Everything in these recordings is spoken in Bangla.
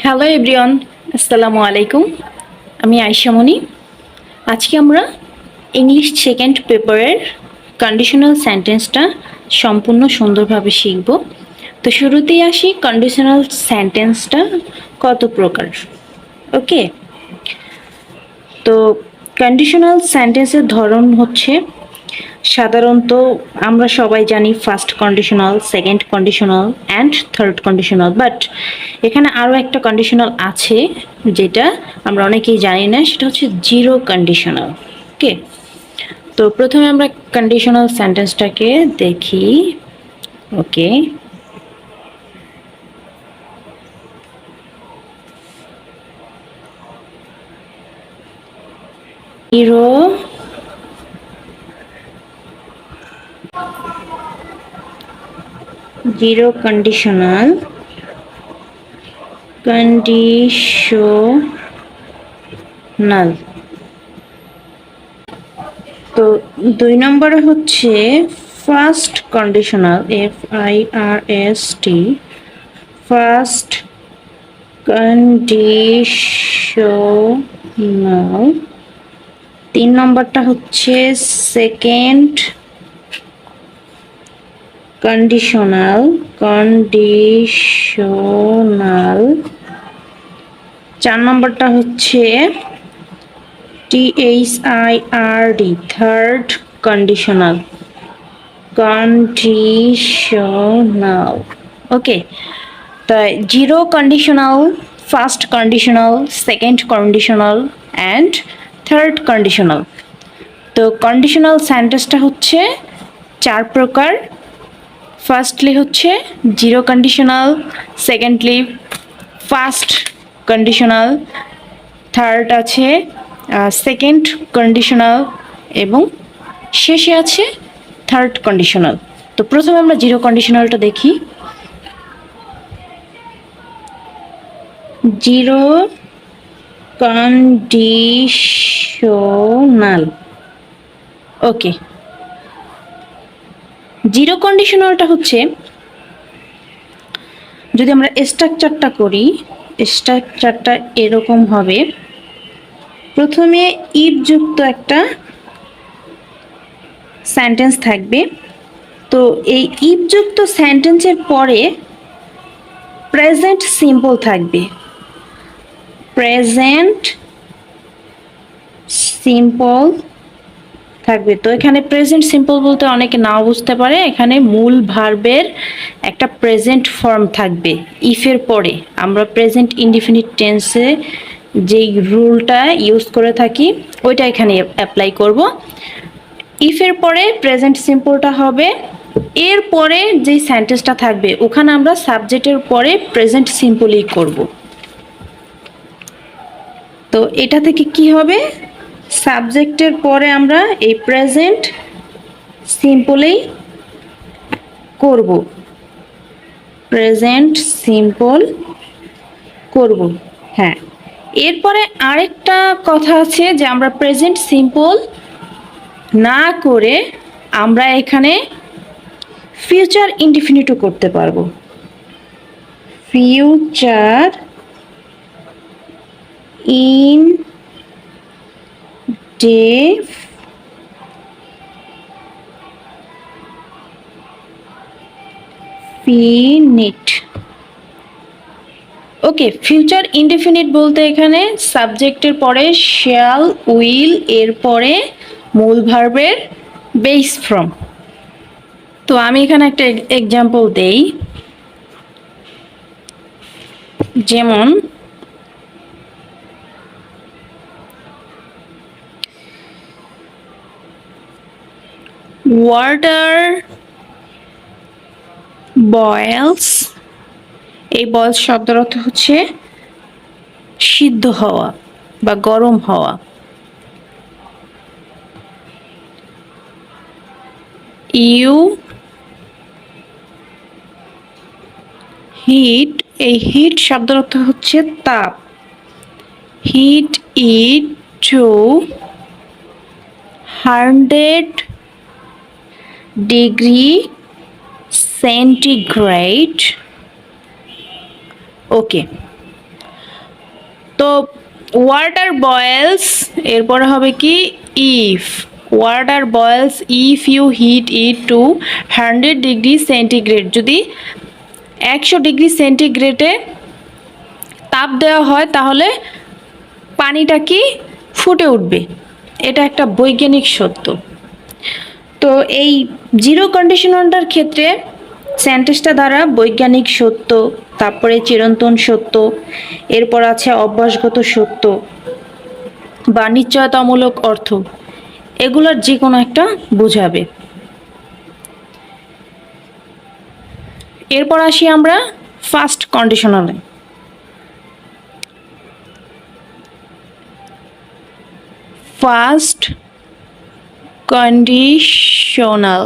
হ্যালো এভরিওয়ান, আসসালামু আলাইকুম। আমি আয়শা মনি। আজকে আমরা ইংলিশ সেকেন্ড পেপারের কন্ডিশনাল সেন্টেন্সটা সম্পূর্ণ সুন্দরভাবে শিখব। তো শুরুতেই আসি, কন্ডিশনাল সেন্টেন্সটা কত প্রকার। ওকে, তো কন্ডিশনাল সেন্টেন্সের ধরন হচ্ছে সাধারণত আমরা সবাই জানি first conditional, second conditional and third conditional, but এখানে আরও একটা কন্ডিশনাল আছে যেটা আমরা অনেকেই জানি না, সেটা হচ্ছে জিরো কন্ডিশনাল। ওকে, তো প্রথমে আমরা কন্ডিশনাল সেন্টেন্সটাকে দেখি। ওকে, জিরো জিরো কন্ডিশনাল তো 2 নম্বরে হচ্ছে first conditional, FIRST, first conditional. 3 নম্বরটা হচ্ছে সেকেন্ড কন্ডিশনাল, 4 নম্বরটা হচ্ছে THIRD, থার্ড কন্ডিশনাল। ওকে, তাই zero conditional, first conditional, second conditional and third conditional. তো কন্ডিশনাল সেন্টেন্সটা হচ্ছে 4 প্রকার। ফার্স্টলি হচ্ছে zero conditional, secondly first conditional, third আছে সেকেন্ড কন্ডিশনাল এবং শেষে আছে থার্ড কন্ডিশনাল। তো প্রথমে আমরা জিরো কন্ডিশনালটা দেখি। Zero conditional. ওকে, জিরো কন্ডিশনালটা হচ্ছে, যদি আমরা স্ট্রাকচারটা করি, স্ট্রাকচারটা এরকম হবে। প্রথমে ইফ যুক্ত একটা সেন্টেন্স থাকবে। তো এই ইফ যুক্ত সেন্টেন্সের পরে প্রেজেন্ট সিম্পল থাকবে। প্রেজেন্ট সিম্পল থাকবে। তো এখানে প্রেজেন্ট সিম্পল বলতে অনেকে নাও বুঝতে পারে, এখানে মূল ভার্বের একটা প্রেজেন্ট ফর্ম থাকবে ইফের পরে। আমরা প্রেজেন্ট ইনডিফিনিট টেন্সে যেই রুলটা ইউজ করে থাকি ওইটা এখানে অ্যাপ্লাই করব। ইফের পরে প্রেজেন্ট সিম্পলটা হবে, এরপরে যেই সেন্টেন্সটা থাকবে ওখানে আমরা সাবজেক্টের পরে প্রেজেন্ট সিম্পলই করব। তো এটা থেকে কি হবে, সাবজেক্টের পরে আমরা এই প্রেজেন্ট সিম্পলেই করব, প্রেজেন্ট সিম্পল করব। হ্যাঁ, এরপরে আরেকটা কথা আছে যে আমরা প্রেজেন্ট সিম্পল না করে আমরা এখানে ফিউচার ইনডিফিনিটও করতে পারবো। Future indefinite. Okay, future indefinite বলতে এখানে সাবজেক্টের পরে শ্যাল, উইল, এরপরে মূল ভার্বের বেস ফর্ম। তো আমি এখানে একটা এক্সাম্পল দেই, যেমন ওয়াটার বয়েলস। এই বয়েলস শব্দের অর্থ হচ্ছে সিদ্ধ হওয়া বা গরম হওয়া। ইউ হিট, এই হিট শব্দের অর্থ হচ্ছে তাপ। Heat it to 100 degree centigrade. Okay, তো ওয়াটার বয়েলস, এরপরে হবে কি if. Water boils if you heat it to 100 degree centigrade. যদি 100 ডিগ্রি সেন্টিগ্রেডে তাপ দেওয়া হয় তাহলে পানিটা কি ফুটে উঠবে। এটা একটা বৈজ্ঞানিক সত্য। তো এই জিরো কন্ডিশনালটার ক্ষেত্রে সেন্টেন্সটা দ্বারা বৈজ্ঞানিক সত্য, তারপরে চিরন্তন সত্য, এরপর আছে অভ্যাসগত সত্য বা নিশ্চয়তামূলক অর্থ, এগুলোর যে কোনো একটা বোঝাবে। এরপর আসি আমরা ফার্স্ট কন্ডিশনালে। First conditional.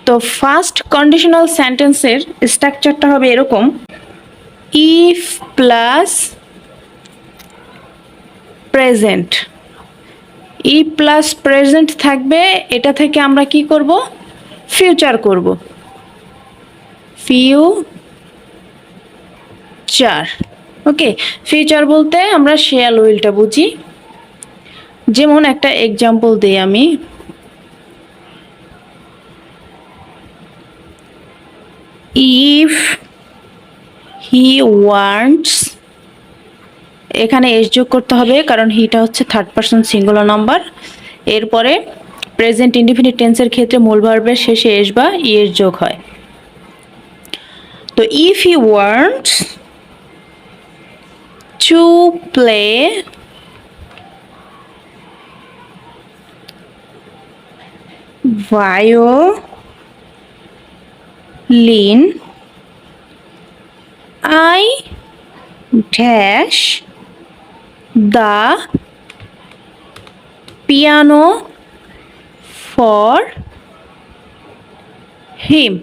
তো ফার্স্ট কন্ডিশনাল সেন্টেন্সের স্ট্রাকচারটা হবে এরকম: if plus present. If plus present থাকবে, এটা থেকে আমরা কি করব, ফিউচার করব। ফিউচার, ওকে। ফিউচার বলতে আমরা শেয়াল উইলটা বুঝি। যেমন একটা এক্সাম্পল দিই আমি, ইফ হি ওয়ান্টস, এখানে এস যোগ করতে হবে কারণ হিটা হচ্ছে থার্ড পারসন সিঙ্গুলার নাম্বার। এরপরে প্রেজেন্ট ইনডিফিনিট টেন্সের ক্ষেত্রে মূল ভার্বের শেষে এস বা ইয়ের যোগ হয়। তো if he wants to play violin, I dash the piano for him,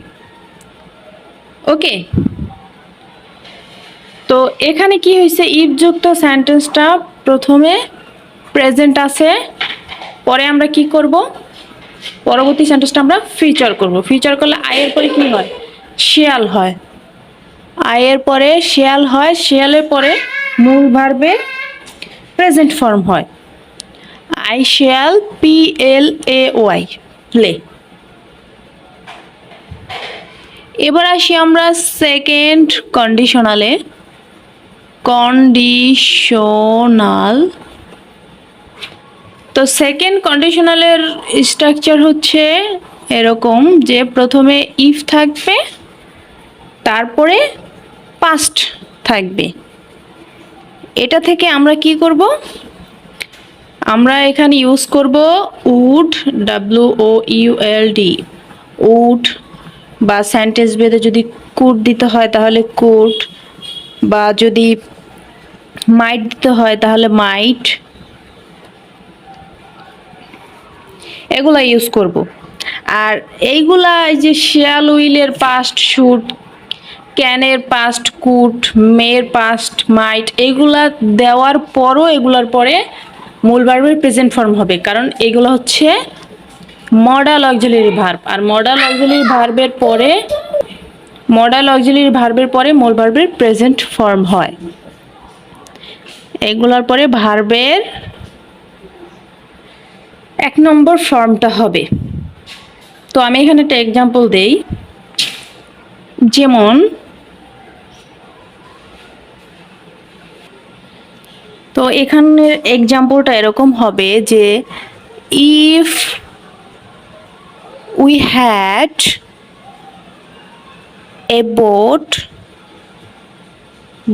ওকে। তো এখানে কি হয়েছে, ইফ যুক্ত সেন্টেন্সটা প্রথমে প্রেজেন্ট আছে, পরে আমরা কি করব, পরবর্তী সেন্টেন্সটা আমরা ফিউচার করব। ফিউচার করলে আয়ের পরে কি হয়, শেয়াল হয়। আয়ের পরে শেয়াল হয়, শেয়ালের পরে মূল ভার্বের প্রেজেন্ট ফর্ম হয়। আই শেয়াল, PLAY, প্লে। এবার আসি আমরা সেকেন্ড কন্ডিশনালে। কন্ডিশনাল। তো সেকেন্ড কন্ডিশনালের স্ট্রাকচার হচ্ছে এরকম যে প্রথমে ইফ থাকবে, তারপরে পাস্ট থাকবে। এটা থেকে আমরা কি করব, আমরা এখানে ইউজ করব উড, WOULD, উড, বা সেন্টেন্স ভেদে যদি কুড দিতে হয় তাহলে কুড, বা যদি মাইট দিতে হয় তাহলে মাইট, এগুলা ইউজ করব। আর এইগুলা এই যে শেয়াল উইলের পাস্ট শুড, ক্যানের পাস্ট কুড, মেয়ের পাস্ট মাইট, এগুলা দেওয়ার পরও এগুলার পরে মূল ভার্বের প্রেজেন্ট ফর্ম হবে, কারণ এগুলো হচ্ছে মডাল অক্সিলারি ভার্ব। আর মডাল অক্সিলারি ভার্বের পরে মূল ভার্বের প্রেজেন্ট ফর্ম হয়। এগুলোর পরে ভার্বের 1 নম্বর ফর্মটা হবে। তো আমি এখানে একটা এক্সাম্পল দেই, যেমন তো এখানের এক্সাম্পলটা এরকম হবে যে if we had a boat,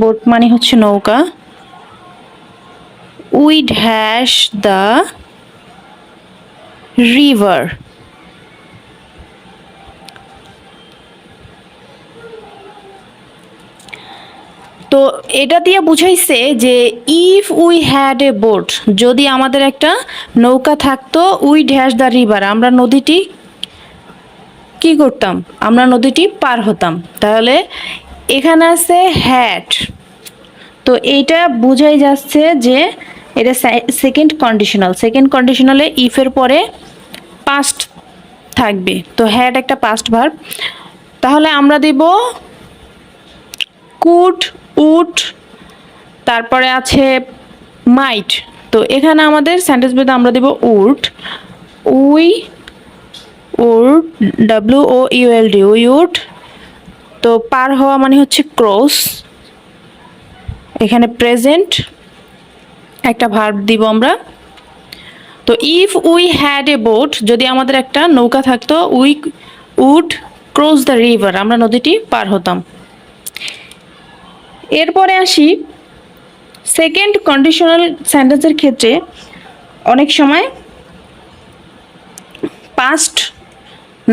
boat মানে হচ্ছে নৌকা, উই ড্যাশ দ্য রিভার। তো এটা দিয়ে বুঝাইছে যে if we had a boat, যদি আমাদের একটা নৌকা থাকতো, উই ড্যাশ দ্য রিভার, আমরা নদীটি কি করতাম, আমরা নদীটি পার হতাম। তাহলে এখানে আছে হ্যাড, তো এইটা বোঝাই যাচ্ছে যে এটা সেকেন্ড কন্ডিশনাল। সেকেন্ড কন্ডিশনালে ইফের পরে পাস্ট থাকবে, তো হ্যাড একটা পাস্ট ভার্ব। তাহলে আমরা দেব কুড, উড, তারপরে আছে মাইট। তো এখানে আমাদের সেন্টেন্স বেদে আমরা দেব would, we would, WOULD, we would. তো পার হওয়া মানে হচ্ছে ক্রস। এখানে প্রেজেন্ট একটা ভার্ব দিব আমরা। তো if we had a boat, যদি আমাদের একটা নৌকা থাকতো, we would cross the river, আমরা নদীটি পার হতাম। এরপরে আসি সেকেন্ড কন্ডিশনাল সেন্টেন্সের ক্ষেত্রে অনেক সময় পাস্ট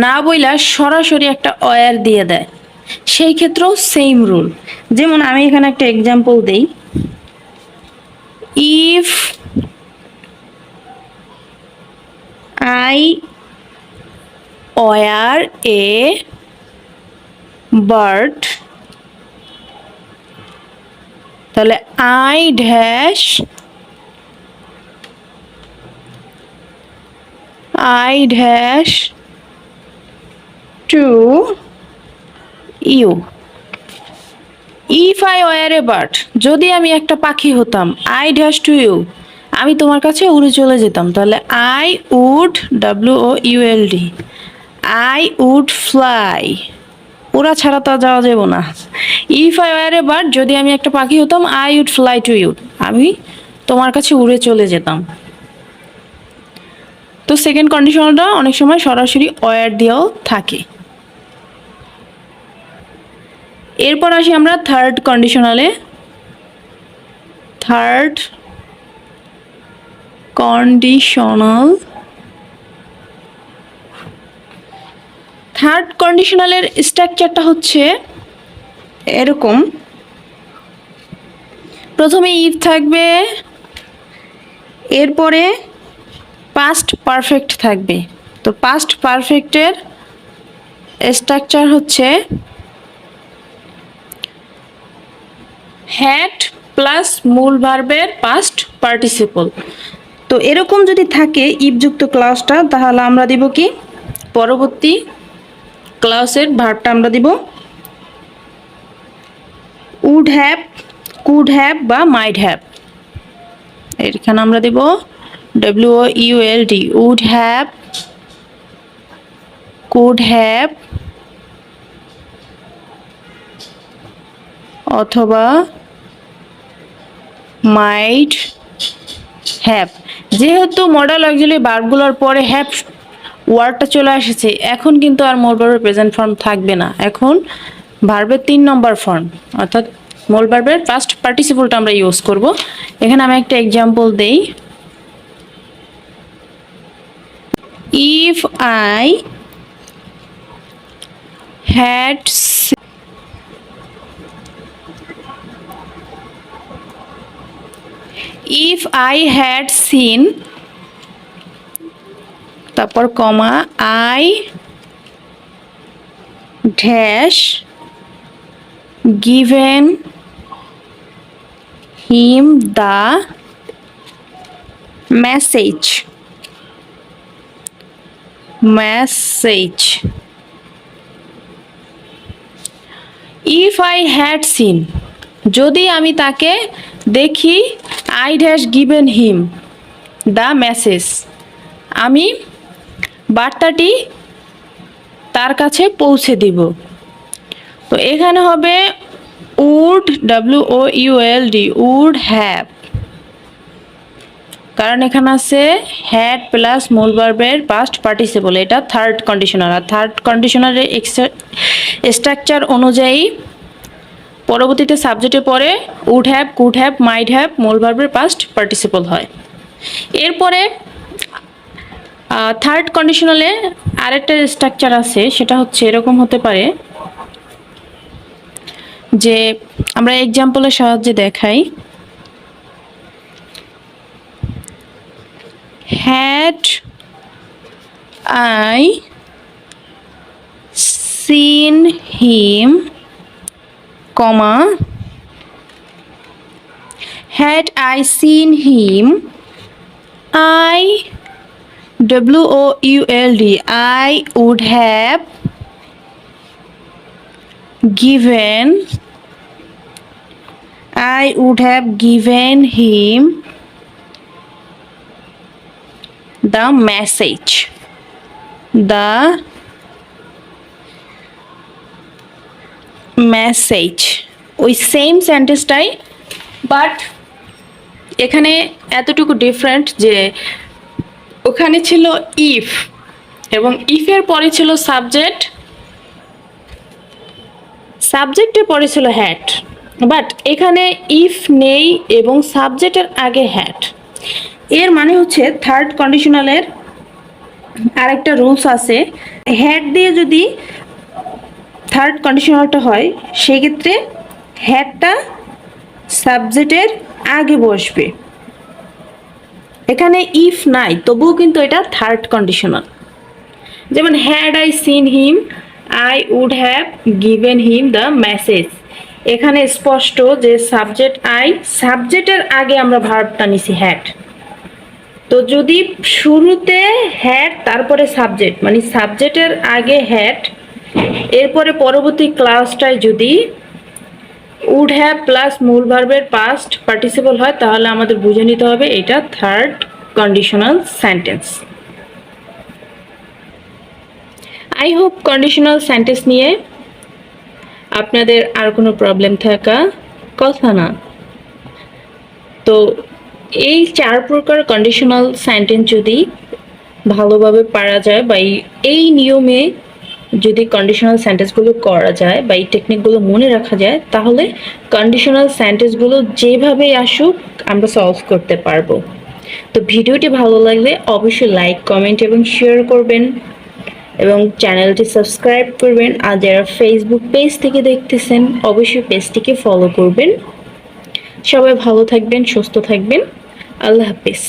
না বইলা সরাসরি একটা ওয়ার দিয়ে দেয়, সেই ক্ষেত্রেও সেম রুল। যেমন আমি এখানে একটা এক্সাম্পল দেই, if I were a bird, তাহলে I dash to you. If I were a bird, যদি আমি একটা পাখি হতাম, আই ড্যাশ টু ইউ, আমি তোমার কাছে উড়ে চলে যেতাম, তাহলে I would, WOULD, I would fly, ওরা ছাড়া তো যাওয়া যাবে না। If I were a bird, যদি আমি একটা পাখি হতাম, I would fly to you, আমি তোমার কাছে উড়ে চলে যেতাম। তো সেকেন্ড কন্ডিশনটা অনেক সময় সরাসরি ওয়ার দিয়েও থাকে। এরপর আসি আমরা থার্ড কন্ডিশনালে। থার্ড কন্ডিশনালের স্ট্রাকচারটা হচ্ছে এরকম, প্রথমে ইফ থাকবে, এরপরে পাস্ট পারফেক্ট থাকবে। তো পাস্ট পারফেক্টের স্ট্রাকচার হচ্ছে হ্যাড প্লাস মূল ভার্বের পাস্ট পার্টিসিপল। তো এরকম যদি থাকে ইফযুক্ত ক্লাউজটা, তাহলে আমরা দিব কি, পরবর্তী ক্লাউজের ভার্বটা আমরা দিব উড হ্যাভ, কুড হ্যাভ বা মাইট হ্যাভ। এখানে আমরা দেব WOULD, would have, could have অথবা মাইট হ্যাভ। যেহেতু মডাল অক্সিলারি ভার্বগুলোর পরে হ্যাভ ওয়ার্ডটা চলে এসেছে, এখন কিন্তু আর মূল ভার্বের প্রেজেন্ট ফর্ম থাকবে না, এখন ভার্বের 3 নম্বর ফর্ম অর্থাৎ মূল ভার্বের পাস্ট পার্টিসিপলটা আমরা ইউজ করব। এখানে আমি একটা এক্সাম্পল দেই, ইফ আই হ্যাড seen, তারপর comma, I dash given him the message, if I had seen, যদি আমি তাকে দেখি, I dash given him the message, আমি বার্তাটি তার কাছে পৌঁছে দিব। তো এখানে হবে উড, WOULD, উড হ্যাভ, কারণ এখানে আছে হ্যাড প্লাস মূল ভার্বের পাস্ট পার্টিসিপল, এটা থার্ড কন্ডিশনাল। আর থার্ড কন্ডিশনালের স্ট্রাকচার অনুযায়ী পরবর্তীতে সাবজেক্টের পরে would have, could have, might have মূল ভার্বের পাস্ট পার্টিসিপল হয়। এরপরে থার্ড কন্ডিশনালে আরেকটা স্ট্রাকচার আছে, সেটা হচ্ছে এরকম হতে পারে, যে আমরা এক্সাম্পলের সাহায্যে দেখাই, had I seen him, comma, had I seen him, I, WOULD, I would have given I would have given him the message. The message. ওই সেম সেন্টেন্সটাই, বাট এখানে এতটুকু ডিফারেন্ট যে ওখানে ছিল ইফ এবং ইফের পরে ছিল সাবজেক্ট, সাবজেক্টের পরে ছিল হ্যাড, বাট এখানে ইফ নেই এবং সাবজেক্টের আগে হ্যাড। এর মানে হচ্ছে থার্ড কন্ডিশনালের আরেকটা রুলস আছে, হ্যাড দিয়ে যদি থার্ড কন্ডিশনালটা হয় সেই ক্ষেত্রে হ্যাডটা সাবজেক্টের আগে বসবে। এখানে ইফ নাই তবুও কিন্তু এটা থার্ড কন্ডিশনাল। যেমন had I seen him I would have given him the message, এখানে স্পষ্ট যে সাবজেক্ট আই, সাবজেক্টের আগে আমরা ভার্বটা নিছি হ্যাড। তো যদি শুরুতে হ্যাড তারপরে সাবজেক্ট, মানে সাবজেক্টের আগে হ্যাড, এরপরে পরবর্তী ক্লাসটায় যদি উড হ্যাভ প্লাস মূল ভার্বের পাস্ট পার্টিসিপল হয় তাহলে আমাদের বুঝে নিতে হবে এটা third conditional sentence. I hope conditional sentence নিয়ে আপনাদের আর কোনো প্রবলেম থাকা কথা না। তো এই 4 প্রকার কন্ডিশনাল সেন্টেন্স যদি ভালোভাবে পারা যায় বা এই নিয়মে যদি কন্ডিশনাল সেন্টেন্সগুলো করা যায় বা এই টেকনিকগুলো মনে রাখা যায় তাহলে কন্ডিশনাল সেন্টেন্সগুলো যেভাবেই আসুক আমরা সলভ করতে পারবো। তো ভিডিওটি ভালো লাগলে অবশ্যই লাইক, কমেন্ট এবং শেয়ার করবেন এবং চ্যানেলটি সাবস্ক্রাইব করবেন। আর যারা ফেসবুক পেজ থেকে দেখতেছেন অবশ্যই পেজটিকে ফলো করবেন। সবাই ভালো থাকবেন, সুস্থ থাকবেন। আল্লাহ হাফেজ।